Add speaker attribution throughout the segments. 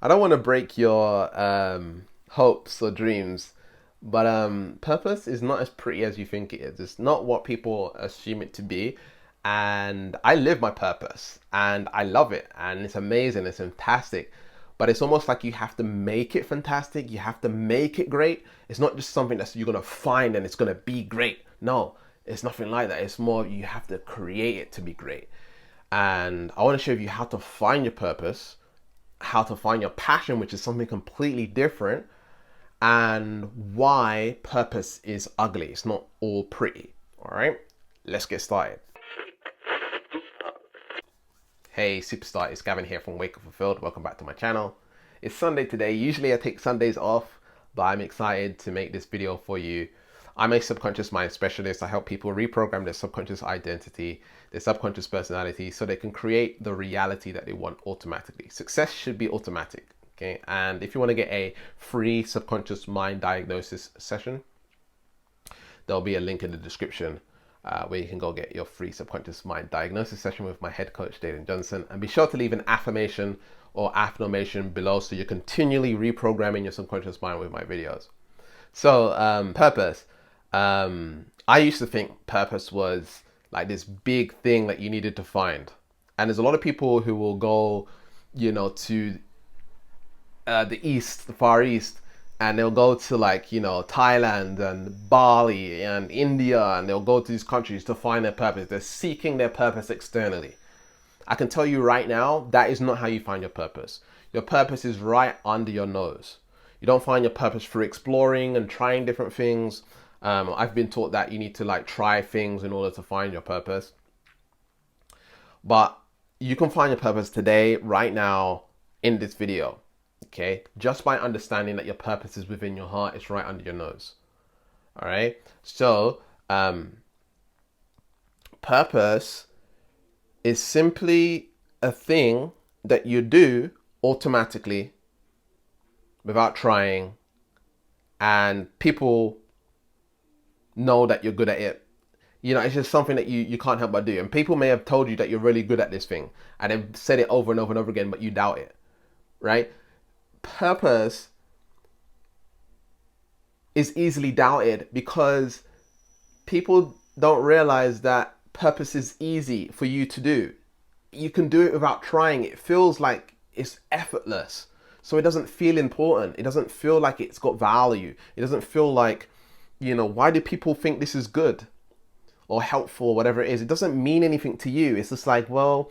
Speaker 1: I don't want to break your hopes or dreams, but purpose is not as pretty as you think it is. It's not what people assume it to be. And I live my purpose and I love it and it's amazing, it's fantastic. But it's almost like you have to make it fantastic, you have to make it great. It's not just something that you're gonna find and it's gonna be great. No, it's nothing like that. It's more you have to create it to be great. And I want to show you how to find your purpose, how to find your passion, which is something completely different, and why purpose is ugly. It's not all pretty. All right, let's get started. Hey superstar, it's Gavin here from Wake Up Fulfilled. Welcome back to my channel. It's Sunday today. Usually I take Sundays off, but I'm excited to make this video for you. I'm a subconscious mind specialist. I help people reprogram their subconscious identity, their subconscious personality, so they can create the reality that they want automatically. Success should be automatic, okay? And if you want to get a free subconscious mind diagnosis session, there'll be a link in the description where you can go get your free subconscious mind diagnosis session with my head coach, Dayton Johnson. And be sure to leave an affirmation or affirmation below so you're continually reprogramming your subconscious mind with my videos. So, purpose. I used to think purpose was like this big thing that you needed to find. And there's a lot of people who will go, to the East, the Far East, and they'll go to Thailand and Bali and India, and they'll go to these countries to find their purpose. They're seeking their purpose externally. I can tell you right now, that is not how you find your purpose. Your purpose is right under your nose. You don't find your purpose through exploring and trying different things. I've been taught that you need to try things in order to find your purpose. But you can find your purpose today, right now, in this video. Okay, just by understanding that your purpose is within your heart, it's right under your nose. All right. So, purpose is simply a thing that you do automatically without trying, and people know that you're good at it. It's just something that you can't help but do. And people may have told you that you're really good at this thing, and they've said it over and over and over again, but you doubt it, right? Purpose is easily doubted because people don't realize that purpose is easy for you to do. You can do it without trying. It feels like it's effortless. So it doesn't feel important. It doesn't feel like it's got value. It doesn't feel like, why do people think this is good or helpful or whatever it is? It doesn't mean anything to you. It's just like, well,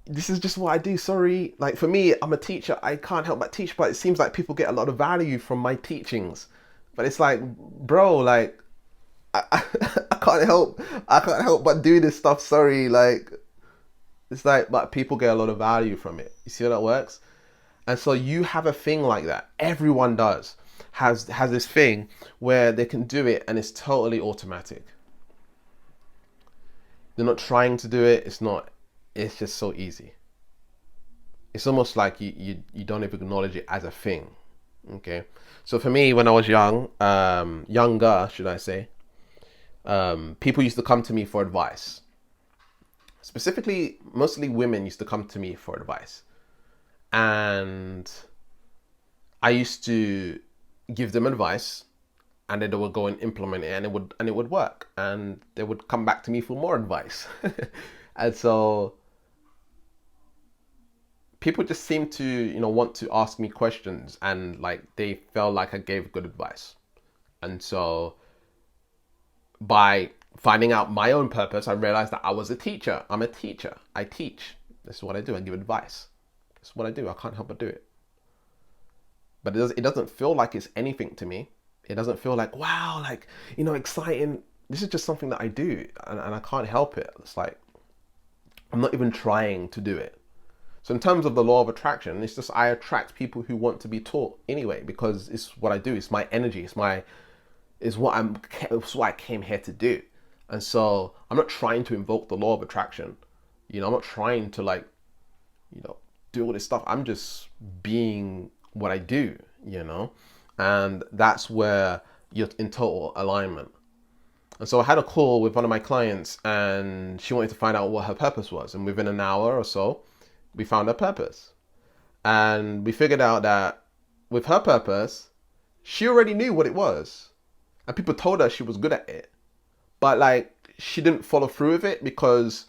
Speaker 1: this is just what I do. Sorry. Like for me, I'm a teacher. I can't help but teach, but it seems like people get a lot of value from my teachings. But it's like, bro, I I can't help but do this stuff. Sorry. It's like, but people get a lot of value from it. You see how that works? And so you have a thing like that. Everyone has this thing where they can do it and it's totally automatic. They're not trying to do it. It's just so easy. It's almost like you don't even acknowledge it as a thing. Okay. So for me, when I was younger, should I say, people used to come to me for advice. Specifically, mostly women used to come to me for advice. And I used to give them advice, and then they would go and implement it, and it would work, and they would come back to me for more advice. And so people just seem to want to ask me questions, and they felt like I gave good advice. And so by finding out my own purpose, I realized that I was a teacher. I'm a teacher. I teach. This is what I do. I give advice. This is what I do. I can't help but do it. But it doesn't feel like it's anything to me. It doesn't feel like, wow, exciting. This is just something that I do, and I can't help it. It's like, I'm not even trying to do it. So in terms of the law of attraction, it's just I attract people who want to be taught anyway, because it's what I do. It's my energy. It's what I came here to do. And so I'm not trying to invoke the law of attraction. I'm not trying to do all this stuff. I'm just being what I do, and that's where you're in total alignment. And so I had a call with one of my clients, and she wanted to find out what her purpose was. And within an hour or so, we found her purpose. And we figured out that with her purpose, she already knew what it was. And people told her she was good at it. But like, she didn't follow through with it because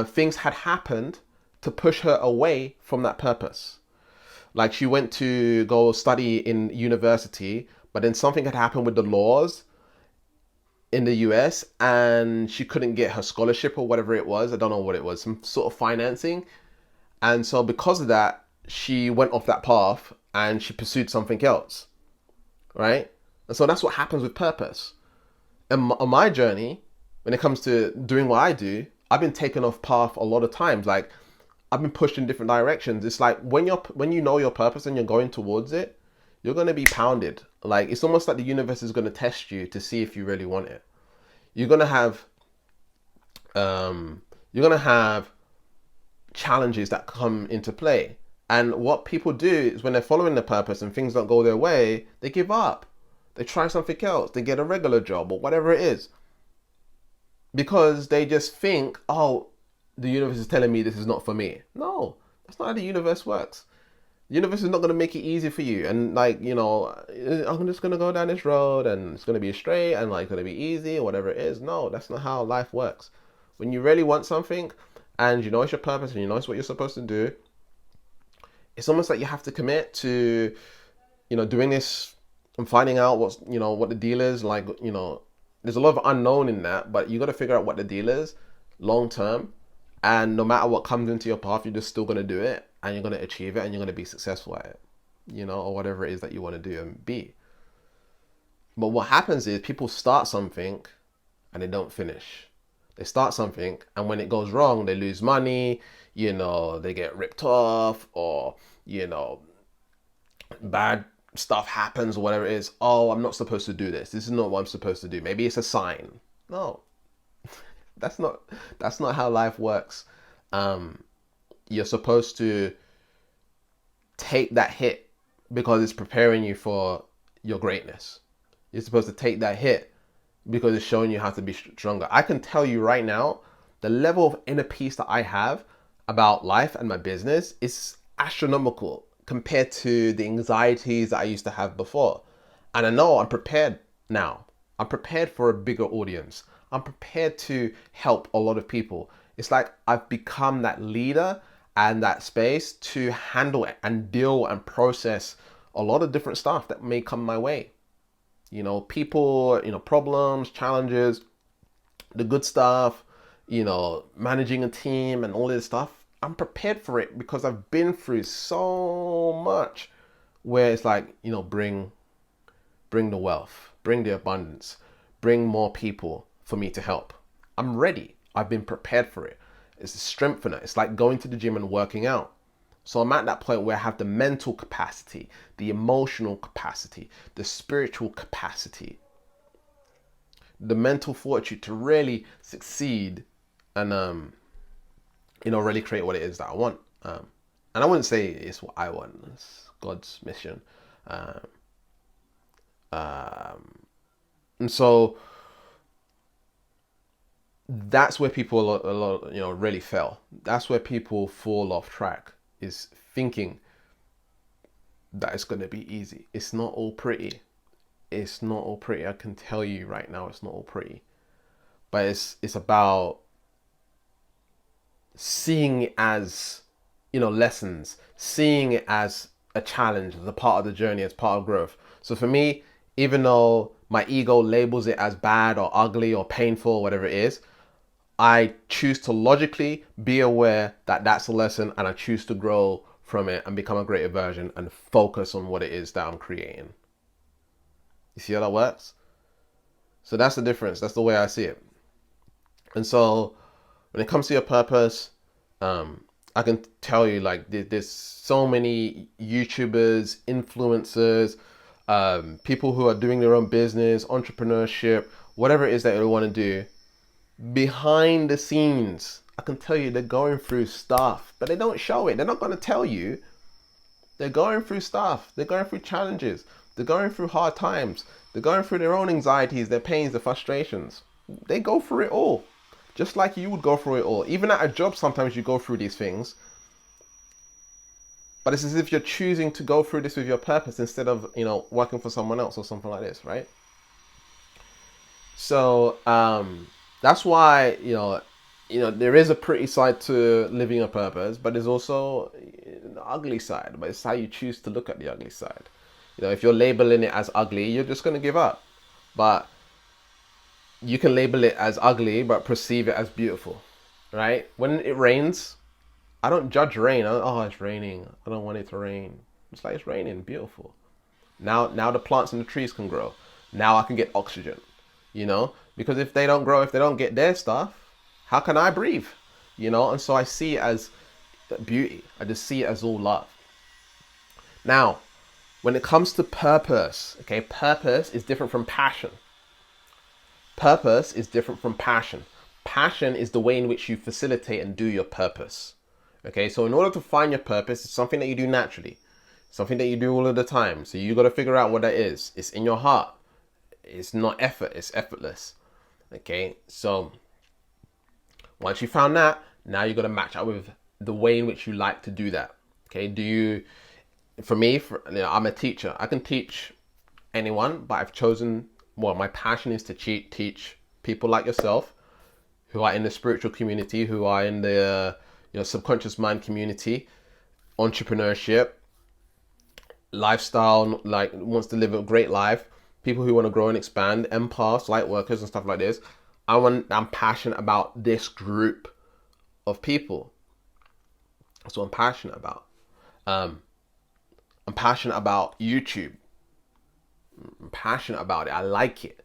Speaker 1: things had happened to push her away from that purpose. Like, she went to go study in university, but then something had happened with the laws in the US and she couldn't get her scholarship or whatever it was. I don't know what it was, some sort of financing. And so because of that, she went off that path and she pursued something else, right? And so that's what happens with purpose. And on my journey, when it comes to doing what I do, I've been taken off path a lot of times. Like, I've been pushed in different directions. It's like when you know your purpose and you're going towards it, you're gonna be pounded. Like, it's almost like the universe is gonna test you to see if you really want it. You're gonna have challenges that come into play. And what people do is when they're following the purpose and things don't go their way, they give up. They try something else. They get a regular job or whatever it is. Because they just think, oh, the universe is telling me this is not for me. No, that's not how the universe works. The universe is not going to make it easy for you. And like, I'm just going to go down this road and it's going to be straight and like going to be easy or whatever it is. No, that's not how life works. When you really want something and you know it's your purpose and you know it's what you're supposed to do, it's almost like you have to commit to, doing this and finding out what the deal is. Like, there's a lot of unknown in that, but you got to figure out what the deal is long term. And no matter what comes into your path, you're just still going to do it and you're going to achieve it and you're going to be successful at it, or whatever it is that you want to do and be. But what happens is people start something and they don't finish. They start something and when it goes wrong, they lose money, they get ripped off or, bad stuff happens or whatever it is. Oh, I'm not supposed to do this. This is not what I'm supposed to do. Maybe it's a sign. No, that's not how life works. You're supposed to take that hit because it's preparing you for your greatness. You're supposed to take that hit because it's showing you how to be stronger. I can tell you right now, the level of inner peace that I have about life and my business is astronomical compared to the anxieties that I used to have before. And I know I'm prepared now. I'm prepared for a bigger audience. I'm prepared to help a lot of people. It's like I've become that leader and that space to handle it and deal and process a lot of different stuff that may come my way. People, problems, challenges, the good stuff, managing a team and all this stuff. I'm prepared for it because I've been through so much where it's like, bring the wealth, bring the abundance, bring more people for me to help. I'm ready. I've been prepared for it. It's a strengthener. It's like going to the gym and working out. So I'm at that point where I have the mental capacity, the emotional capacity, the spiritual capacity, the mental fortitude to really succeed and, really create what it is that I want. And I wouldn't say it's what I want. It's God's mission. And so that's where people really fail. That's where people fall off track, is thinking that it's going to be easy. It's not all pretty. It's not all pretty. I can tell you right now, it's not all pretty. But it's about seeing it as, lessons, seeing it as a challenge, as a part of the journey, as part of growth. So for me, even though my ego labels it as bad or ugly or painful or whatever it is, I choose to logically be aware that that's a lesson and I choose to grow from it and become a greater version and focus on what it is that I'm creating. You see how that works? So that's the difference. That's the way I see it. And so when it comes to your purpose, I can tell you, like, there's so many YouTubers, influencers, people who are doing their own business, entrepreneurship, whatever it is that they want to do. Behind the scenes, I can tell you they're going through stuff, but they don't show it. They're not going to tell you. They're going through stuff. They're going through challenges. They're going through hard times. They're going through their own anxieties, their pains, their frustrations. They go through it all. Just like you would go through it all. Even at a job, sometimes you go through these things. But it's as if you're choosing to go through this with your purpose instead of, working for someone else or something like this, right? So that's why, there is a pretty side to living a purpose, but there's also the ugly side. But it's how you choose to look at the ugly side. If you're labeling it as ugly, you're just going to give up. But you can label it as ugly, but perceive it as beautiful, right? When it rains, I don't judge rain. Oh, it's raining. I don't want it to rain. It's like it's raining, beautiful. Now the plants and the trees can grow. Now I can get oxygen, because if they don't grow, if they don't get their stuff, how can I breathe? And so I see it as beauty. I just see it as all love. Now, when it comes to purpose, okay, purpose is different from passion. Purpose is different from passion. Passion is the way in which you facilitate and do your purpose. Okay, so in order to find your purpose, it's something that you do naturally, something that you do all of the time. So you got to figure out what that is. It's in your heart. It's not effort. It's effortless. Okay, so once you found that, now you got to match up with the way in which you like to do that. Okay, for me, I'm a teacher. I can teach anyone, but I've chosen, my passion is to teach people like yourself who are in the spiritual community, who are in the subconscious mind community, entrepreneurship, lifestyle, like wants to live a great life, people who want to grow and expand, empaths, light workers and stuff like this. I'm passionate about this group of people. That's what I'm passionate about. I'm passionate about YouTube. I'm passionate about it. I like it.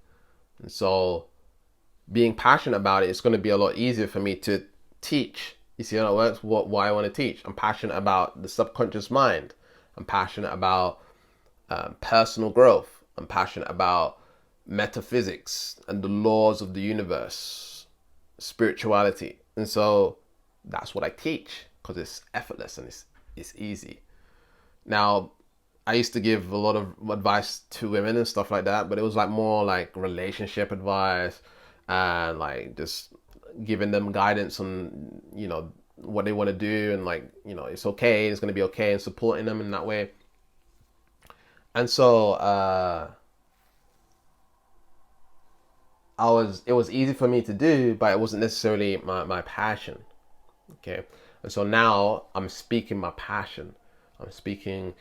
Speaker 1: And so being passionate about it, it's going to be a lot easier for me to teach. You see how it works? Why I want to teach. I'm passionate about the subconscious mind. I'm passionate about personal growth. I'm passionate about metaphysics and the laws of the universe, spirituality. And so that's what I teach because it's effortless and it's easy. Now, I used to give a lot of advice to women and stuff like that, but it was like more like relationship advice and like just giving them guidance on, what they want to do and like, it's okay, it's going to be okay, and supporting them in that way. And so it was easy for me to do, but it wasn't necessarily my passion. Okay. And so now I'm speaking my passion. I'm speaking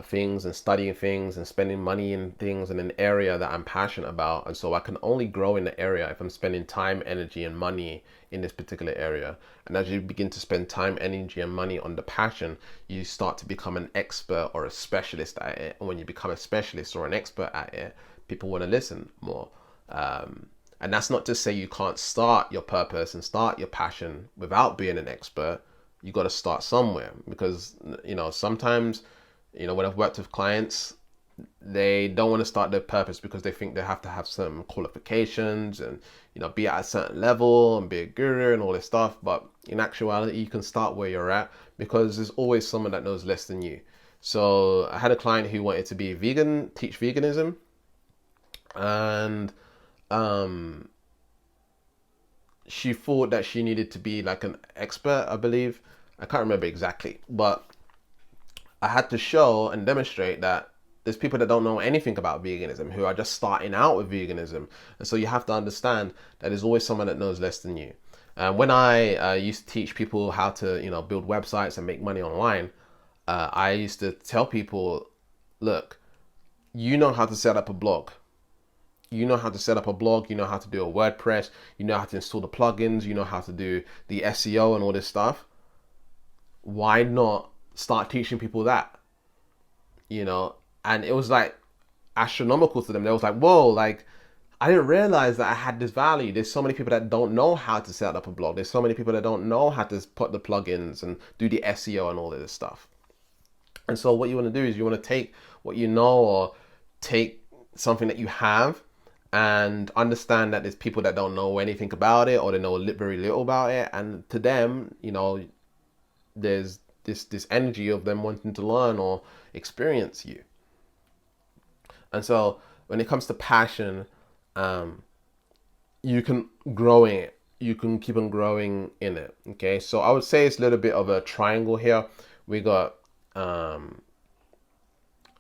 Speaker 1: things and studying things and spending money in things in an area that I'm passionate about. And so I can only grow in the area if I'm spending time, energy, and money in this particular area. And as you begin to spend time, energy, and money on the passion, you start to become an expert or a specialist at it. And when you become a specialist or an expert at it, people want to listen more. And that's not to say you can't start your purpose and start your passion without being an expert. You got to start somewhere because, sometimes, when I've worked with clients, they don't want to start their purpose because they think they have to have some qualifications and, be at a certain level and be a guru and all this stuff. But in actuality, you can start where you're at because there's always someone that knows less than you. So I had a client who wanted to be vegan, teach veganism. And she thought that she needed to be like an expert, I believe. I can't remember exactly, but I had to show and demonstrate that there's people that don't know anything about veganism who are just starting out with veganism. And so you have to understand that there's always someone that knows less than you. When I used to teach people how to, build websites and make money online, I used to tell people, look, you know how to set up a blog. You know how to set up a blog, you know how to do a WordPress, you know how to install the plugins, you know how to do the SEO and all this stuff. Why not start teaching people that? And it was like astronomical to them. They was like, whoa, like I didn't realize that I had this value. There's so many people that don't know how to set up a blog. There's so many people that don't know how to put the plugins and do the SEO and all of this stuff. And so what you want to do is you want to take what you know or take something that you have and understand that there's people that don't know anything about it or they know very little about it. And to them, there's this energy of them wanting to learn or experience you. And so when it comes to passion, you can grow in it. You can keep on growing in it. Okay. So I would say it's a little bit of a triangle here. We got um,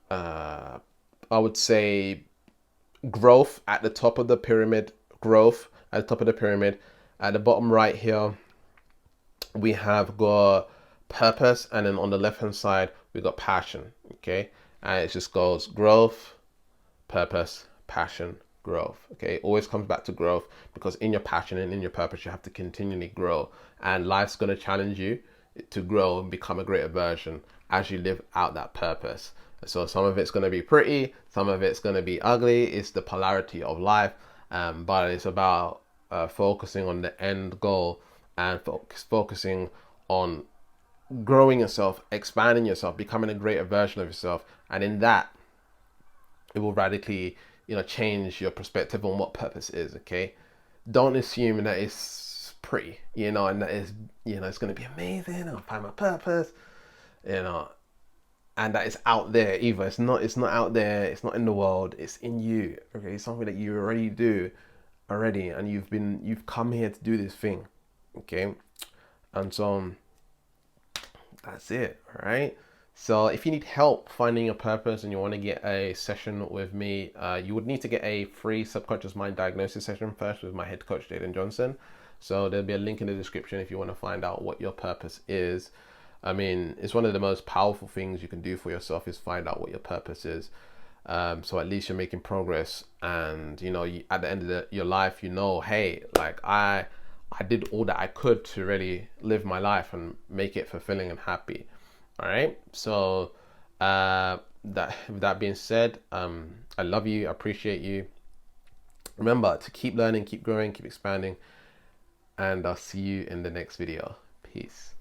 Speaker 1: I would say growth at the top of the pyramid, growth at the top of the pyramid. At the bottom right here, we have got purpose, and then on the left hand side, we got passion. Okay, and it just goes growth, purpose, passion, growth. Okay, it always comes back to growth, because in your passion and in your purpose, you have to continually grow, and life's going to challenge you to grow and become a greater version as you live out that purpose. So some of it's going to be pretty, some of it's going to be ugly. It's the polarity of life, but it's about focusing on the end goal, and focusing on growing yourself, expanding yourself, becoming a greater version of yourself. And in that, it will radically, change your perspective on what purpose is. Okay, don't assume that it's pretty, and that is, it's going to be amazing. I'll find my purpose, you know, and that it's out there either. It's not out there. It's not in the world. It's in you. Okay, it's something that you already do already, and you've come here to do this thing. Okay, and so that's it. All right. So if you need help finding your purpose and you want to get a session with me, you would need to get a free subconscious mind diagnosis session first with my head coach, Jaden Johnson. So there'll be a link in the description if you want to find out what your purpose is. I mean, it's one of the most powerful things you can do for yourself, is find out what your purpose is. So at least you're making progress, and at the end of your life, hey, like I did all that I could to really live my life and make it fulfilling and happy. All right. So with that being said, I love you. I appreciate you. Remember to keep learning, keep growing, keep expanding, and I'll see you in the next video. Peace.